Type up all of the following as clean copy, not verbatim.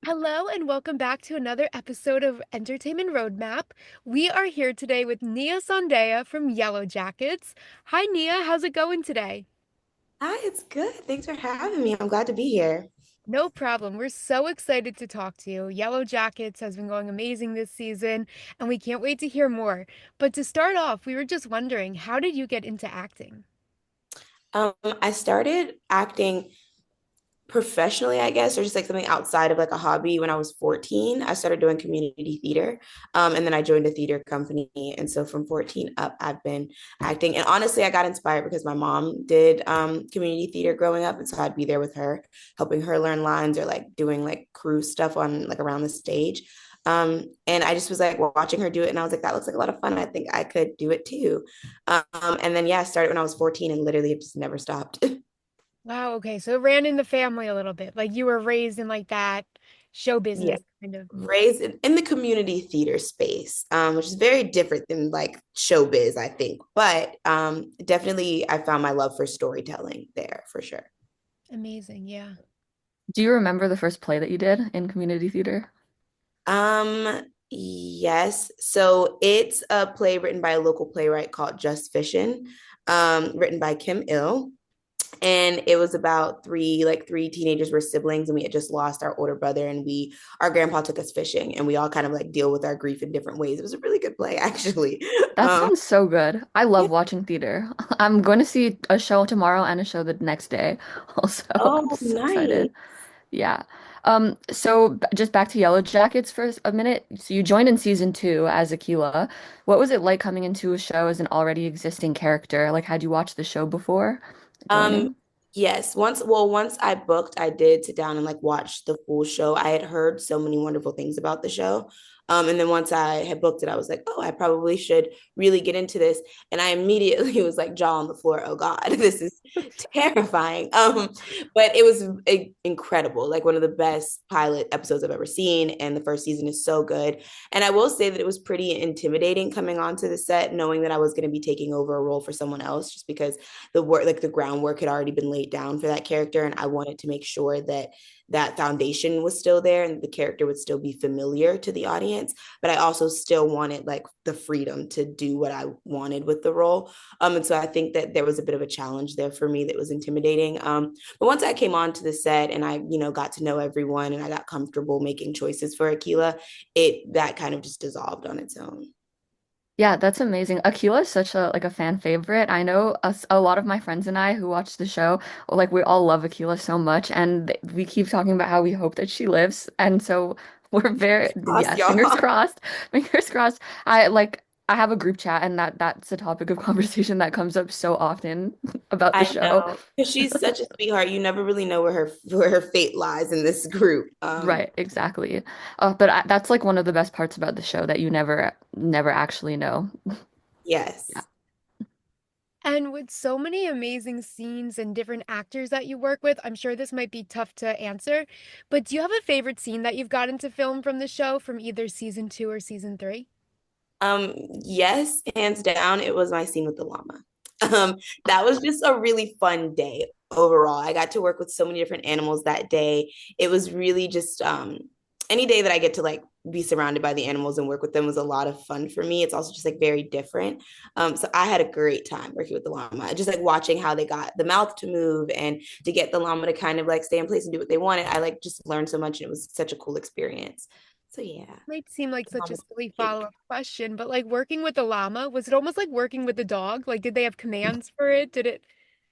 Hello and welcome back to another episode of Entertainment Roadmap. We are here today with Nia Sondaya from Yellowjackets. Hi Nia, how's it going today? Hi, it's good. Thanks for having me. I'm glad to be here. No problem. We're so excited to talk to you. Yellowjackets has been going amazing this season, and we can't wait to hear more. But to start off, we were just wondering, how did you get into acting? I started acting professionally, I guess, or just like something outside of like a hobby when I was 14. I started doing community theater. And then I joined a theater company. And so from 14 up, I've been acting. And honestly, I got inspired because my mom did community theater growing up. And so I'd be there with her, helping her learn lines or like doing like crew stuff on like around the stage. And I just was like watching her do it, and I was like, that looks like a lot of fun. I think I could do it too. And then yeah, I started when I was 14 and literally it just never stopped. Wow, okay, so it ran in the family a little bit. Like you were raised in like that show Yeah. business kind of. Raised in the community theater space, which is very different than like showbiz, I think. But definitely, I found my love for storytelling there for sure. Amazing, yeah. Do you remember the first play that you did in community theater? Yes. So it's a play written by a local playwright called Just Fishin', written by Kim Ill. And it was about three teenagers were siblings, and we had just lost our older brother, and our grandpa took us fishing, and we all kind of like deal with our grief in different ways. It was a really good play, actually. That Um, sounds so good. I yeah. love watching theater. I'm going to see a show tomorrow and a show the next day. Also, I'm Oh, so nice. excited. Yeah. Just back to Yellow Jackets for a minute. So you joined in season two as Aquila. What was it like coming into a show as an already existing character? Like, had you watched the show before Um, joining? yes, once I booked, I did sit down and like watch the full show. I had heard so many wonderful things about the show. And then once I had booked it, I was like, oh, I probably should really get into this. And I immediately was like jaw on the floor. Oh God, this is terrifying. But it was incredible, like one of the best pilot episodes I've ever seen. And the first season is so good. And I will say that it was pretty intimidating coming onto the set, knowing that I was going to be taking over a role for someone else, just because the work, like the groundwork had already been laid down for that character. And I wanted to make sure that that foundation was still there and the character would still be familiar to the audience. But I also still wanted like the freedom to do what I wanted with the role. And so I think that there was a bit of a challenge there for me that was intimidating. But once I came onto the set and I, got to know everyone and I got comfortable making choices for Aquila, that kind of just dissolved on its own. Yeah, that's amazing. Aquila is such a fan favorite. I know a lot of my friends and I who watch the show, like we all love Aquila so much, and we keep talking about how we hope that she lives. And so we're very, Lost yeah, fingers y'all. crossed. Fingers crossed. I have a group chat, and that's a topic of conversation that comes up so often about the I show. know, because she's such a sweetheart. You never really know where her fate lies in this group. Right, exactly. That's like one of the best parts about the show that you never actually know. Yeah. Yes. And with so many amazing scenes and different actors that you work with, I'm sure this might be tough to answer, but do you have a favorite scene that you've gotten to film from the show from either season two or season three? Yes, hands down, it was my scene with the llama. That was just a really fun day overall. I got to work with so many different animals that day. It was really just any day that I get to like be surrounded by the animals and work with them was a lot of fun for me. It's also just like very different. So I had a great time working with the llama, just like watching how they got the mouth to move and to get the llama to kind of like stay in place and do what they wanted. I like just learned so much and it was such a cool experience. So yeah. Might seem like such a Llama's silly cute. follow-up question, but like working with the llama, was it almost like working with the dog? Like, did they have commands for it? Did it?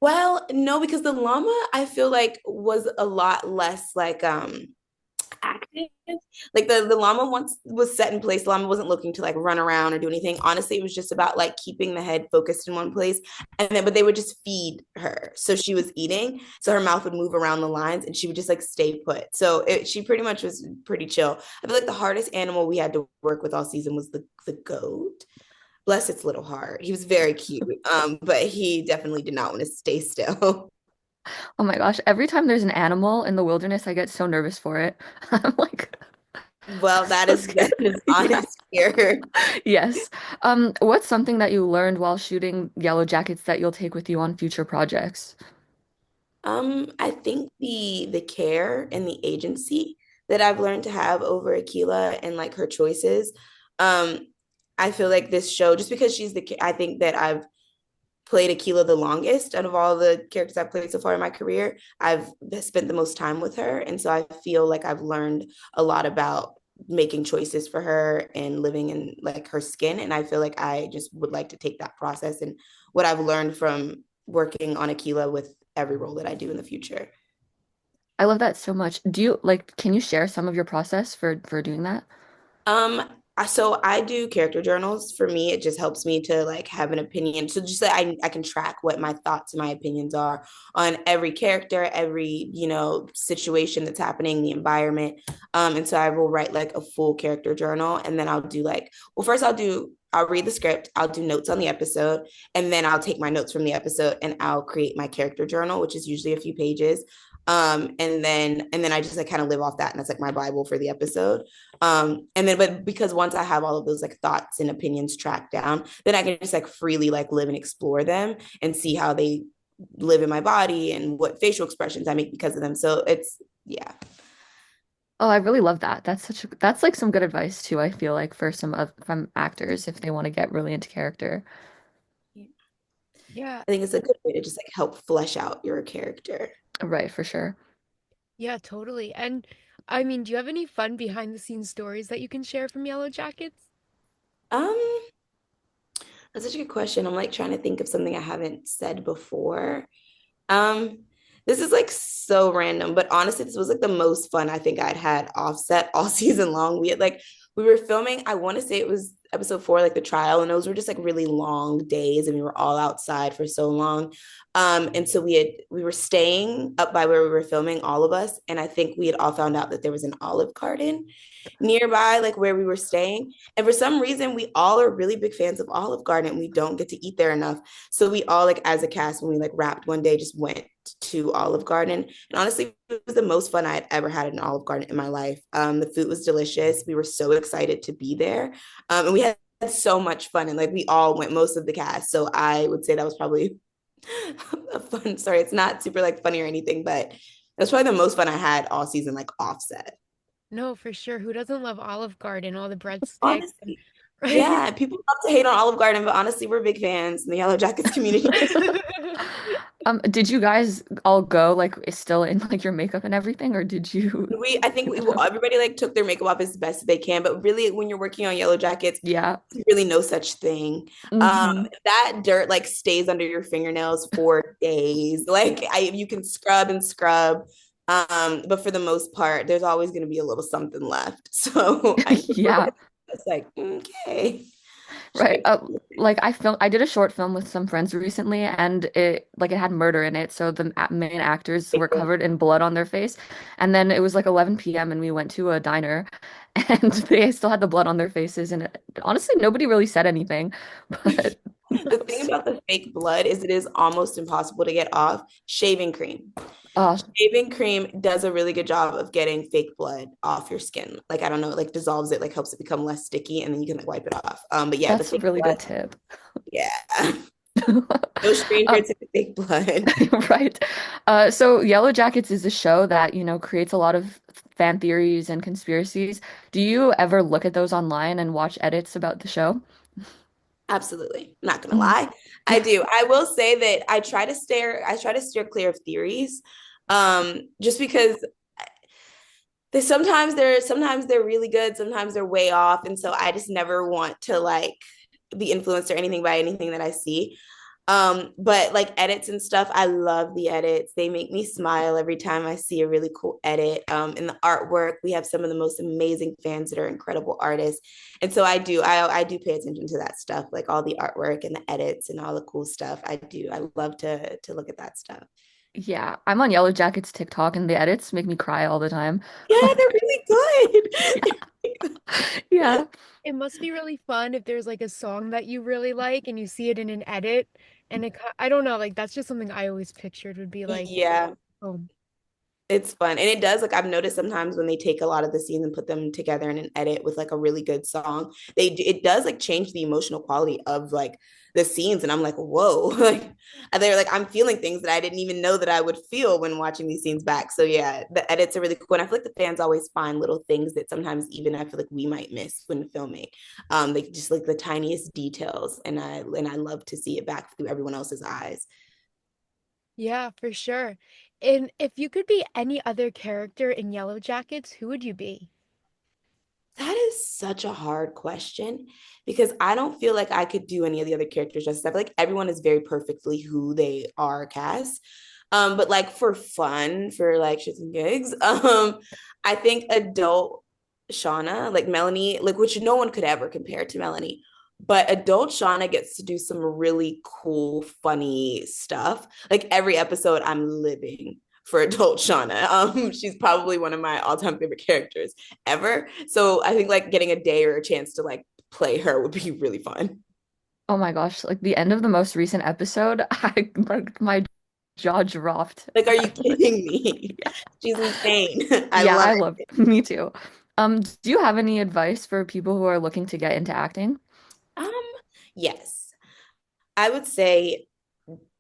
Well, no, because the llama I feel like was a lot less like active. Like the llama once was set in place, the llama wasn't looking to like run around or do anything. Honestly, it was just about like keeping the head focused in one place. And then but they would just feed her. So she was eating. So her mouth would move around the lines and she would just like stay put. So she pretty much was pretty chill. I feel like the hardest animal we had to work with all season was the goat. Bless its little heart. He was very cute, but he definitely did not want to stay still. Oh my gosh, every time there's an animal in the wilderness, I get so nervous for it. I'm like Well, that so is that scared. is Yeah. honest here. Yes. What's something that you learned while shooting Yellow Jackets that you'll take with you on future projects? I think the care and the agency that I've learned to have over Akila and like her choices. Um, I feel like this show, just because I think that I've played Akila the longest out of all the characters I've played so far in my career. I've spent the most time with her. And so I feel like I've learned a lot about making choices for her and living in like her skin. And I feel like I just would like to take that process and what I've learned from working on Akila with every role that I do in the future. I love that so much. Do you like, can you share some of your process for doing that? Um, so I do character journals. For me, it just helps me to like have an opinion. So just that I can track what my thoughts and my opinions are on every character, every, situation that's happening, the environment. And so I will write like a full character journal and then I'll do like, well, first I'll read the script, I'll do notes on the episode, and then I'll take my notes from the episode and I'll create my character journal, which is usually a few pages. And then I just like kind of live off that. And that's like my Bible for the episode. And then but because once I have all of those like thoughts and opinions tracked down, then I can just like freely like live and explore them and see how they live in my body and what facial expressions I make because of them. So it's yeah. Oh, I really love that. That's like some good advice too, I feel like for some of from actors if they want to get really into character. Yeah. I think it's a good way to just like help flesh out your character. Right, for sure. Yeah, totally. And I mean, do you have any fun behind the scenes stories that you can share from Yellow Jackets? Um, that's such a good question. I'm like trying to think of something I haven't said before. Um, this is like so random, but honestly, this was like the most fun I think I'd had offset all season long. We were filming, I want to say it was episode 4, like the trial, and those were just like really long days, and we were all outside for so long. And so we were staying up by where we were filming, all of us, and I think we had all found out that there was an Olive Garden nearby, like where we were staying. And for some reason, we all are really big fans of Olive Garden and we don't get to eat there enough. So we all like as a cast, when we like wrapped one day, just went to Olive Garden. And honestly, it was the most fun I had ever had at an Olive Garden in my life. The food was delicious. We were so excited to be there. And we had so much fun and like we all went, most of the cast. So I would say that was probably a fun story. It's not super like funny or anything, but that's probably the most fun I had all season, like offset. No, for sure. Who doesn't love Olive Garden, all the breadsticks and Honestly, right? yeah, people love to hate on Olive Garden, but honestly, we're big fans in the Yellow Jackets community. Did you guys all go like still in like your makeup and everything, or did you I think get to go? everybody like took their makeup off as best they can, but really, when you're working on Yellow Jackets, Yeah. there's really no such thing. Hmm. That dirt like stays under your fingernails for days. You can scrub and scrub, but for the most part, there's always going to be a little something left. So I Yeah. it's like okay, should Right. I Like I did a short film with some friends recently and it had murder in it. So the main actors were keep covered in blood on their face. And then it was like 11 p.m. and we went to a diner and they still had the blood on their faces and honestly nobody really said anything. But The thing about the fake blood is it is almost impossible to get off. Shaving cream. uh Shaving cream does a really good job of getting fake blood off your skin. Like I don't know, it like dissolves it, like helps it become less sticky, and then you can like wipe it off. But yeah, the that's a fake really blood, good tip. yeah. No stranger Um, to the fake blood. right. So Yellow Jackets is a show that, creates a lot of fan theories and conspiracies. Do you ever look at those online and watch edits about the show? Absolutely. Not gonna Mhm. lie. I do. I will say that I try to steer clear of theories. Just because sometimes they're really good, sometimes they're way off. And so I just never want to like be influenced or anything by anything that I see. But like edits and stuff, I love the edits. They make me smile every time I see a really cool edit. In the artwork, we have some of the most amazing fans that are incredible artists. And so I do pay attention to that stuff, like all the artwork and the edits and all the cool stuff. I do. I love to look at that stuff. Yeah, I'm on Yellow Jackets TikTok and the edits make me cry all the time. Yeah, they're Like, really good. yeah. Yeah. It must be really fun if there's like a song that you really like and you see it in an edit and I don't know, like that's just something I always pictured would be like, Yeah. oh. It's fun. And it does, like, I've noticed sometimes when they take a lot of the scenes and put them together in an edit with like a really good song, it does like change the emotional quality of like the scenes. And I'm like, whoa, like they're like, I'm feeling things that I didn't even know that I would feel when watching these scenes back. So yeah, the edits are really cool. And I feel like the fans always find little things that sometimes even I feel like we might miss when filming. Like just like the tiniest details. And I love to see it back through everyone else's eyes. Yeah, for sure. And if you could be any other character in Yellowjackets, who would you be? That is such a hard question because I don't feel like I could do any of the other characters justice. I feel like everyone is very perfectly who they are cast. But like for fun, for like shits and gigs, I think adult Shauna, like Melanie, like which no one could ever compare to Melanie, but adult Shauna gets to do some really cool, funny stuff. Like every episode, I'm living for adult Shauna. She's probably one of my all-time favorite characters ever. So I think like getting a day or a chance to like play her would be really fun. Oh my gosh, like the end of the most recent episode, I like my jaw dropped. Like, are you kidding me? Yeah. She's insane. I Yeah, love I love me too. Do you have any advice for people who are looking to get into acting? it. Yes. I would say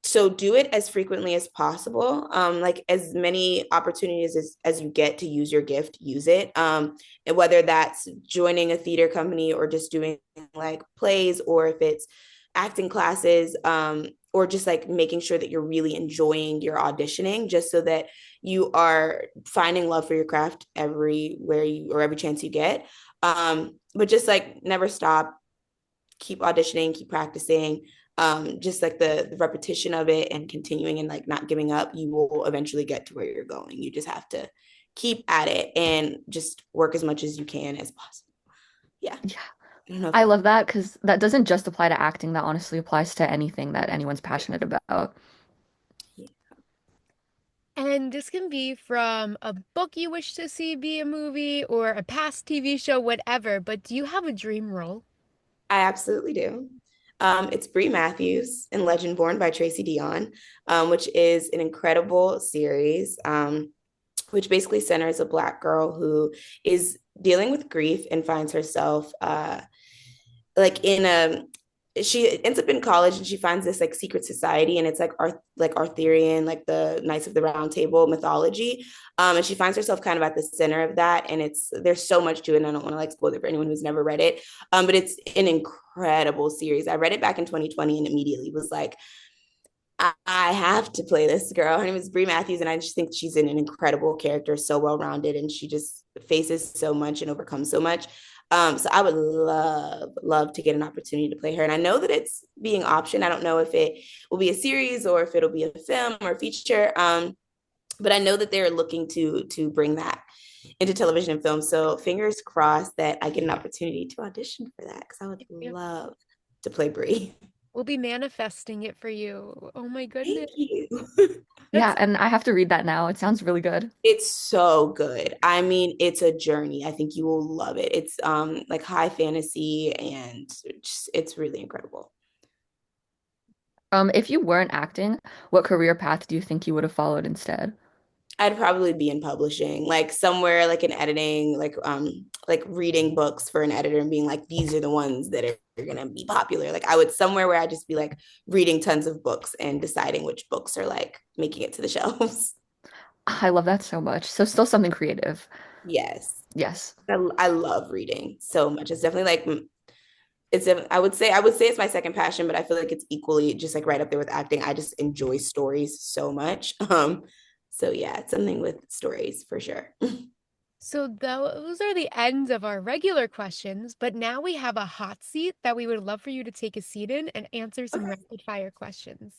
so do it as frequently as possible. Like as many opportunities as you get to use your gift, use it. And whether that's joining a theater company or just doing like plays, or if it's acting classes, or just like making sure that you're really enjoying your auditioning, just so that you are finding love for your craft everywhere you or every chance you get. But just like never stop, keep auditioning, keep practicing. Just like the repetition of it and continuing and like not giving up, you will eventually get to where you're going. You just have to keep at it and just work as much as you can as possible. Yeah. Yeah, I don't know if I that. love that because that doesn't just apply to acting, that honestly applies to anything that anyone's passionate about. Yeah. And this can be from a book you wish to see be a movie or a past TV show, whatever. But do you have a dream role? I absolutely do. It's Brie Matthews in Legend Born by Tracy Dion, which is an incredible series, which basically centers a Black girl who is dealing with grief and finds herself like in a she ends up in college and she finds this like secret society, and it's like Arthurian, like the Knights of the Round Table mythology. And she finds herself kind of at the center of that, and it's there's so much to it, and I don't want to like spoil it for anyone who's never read it. But it's an incredible series. I read it back in 2020 and immediately was like, I have to play this girl. Her name is Brie Matthews, and I just think she's an incredible character, so well rounded, and she just faces so much and overcomes so much. So I would love to get an opportunity to play her. And I know that it's being optioned. I don't know if it will be a series or if it'll be a film or a feature. But I know that they're looking to bring that into television and film. So fingers crossed that I get an opportunity to audition for that because I would Yeah. love to play Brie. We'll be manifesting it for you. Oh my goodness. Thank you. Yeah, That's and I have to read that now. It sounds really good. It's so good. I mean, it's a journey. I think you will love it. It's like high fantasy and it's really incredible. If you weren't acting, what career path do you think you would have followed instead? I'd probably be in publishing, like somewhere like in editing, like reading books for an editor and being like, these are the ones that are gonna be popular. Like I would somewhere where I just be like reading tons of books and deciding which books are like making it to the shelves. I love that so much. So still something creative. Yes. Yes. I love reading so much. It's definitely like I would say it's my second passion, but I feel like it's equally just like right up there with acting. I just enjoy stories so much. So yeah, it's something with stories for sure. so those are the ends of our regular questions, but now we have a hot seat that we would love for you to take a seat in and answer some Okay. rapid fire questions.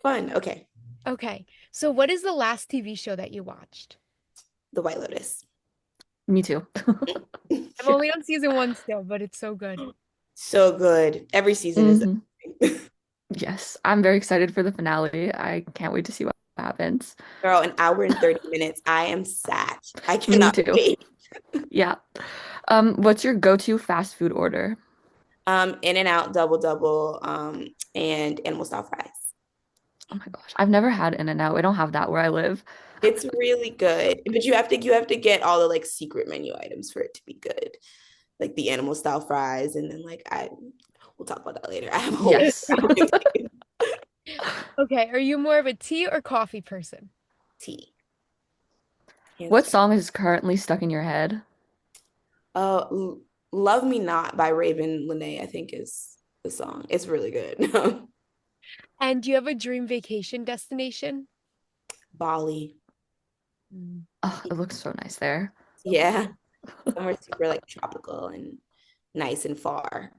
Fun. Okay. Okay, so what is the last TV show that you watched? The White Lotus. Me too. I'm Yeah. only on season one still, but it's so good. So good. Every season is Hmm. Yes. I'm very excited for the finale. I can't wait to see what happens. girl, an hour and 30 minutes. I am sat. I Me cannot too. wait. Yeah. What's your go-to fast food order? In and out, double double, and animal style fries. Oh my gosh. I've never had In-N-Out. We don't have that where I live. It's really good, but you have to get all the like secret menu items for it to be good, like the animal style fries, and then like I we'll talk about that later. I have a whole Yes. Okay, are you more of a tea or coffee person? tea, hands What down. song is currently stuck in your head? Love Me Not by Raven Lene, I think is the song. It's really good. And do you have a dream vacation destination? Bali. Mm. Oh, it looks so nice there. Yeah. Somewhere super like tropical and nice and far.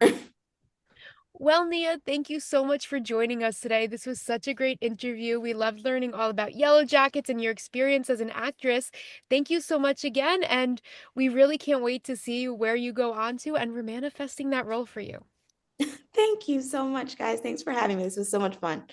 Well, Nia, thank you so much for joining us today. This was such a great interview. We loved learning all about Yellowjackets and your experience as an actress. Thank you so much again, and we really can't wait to see where you go on to, and we're manifesting that role for you. Thank you so much, guys. Thanks for having me. This was so much fun.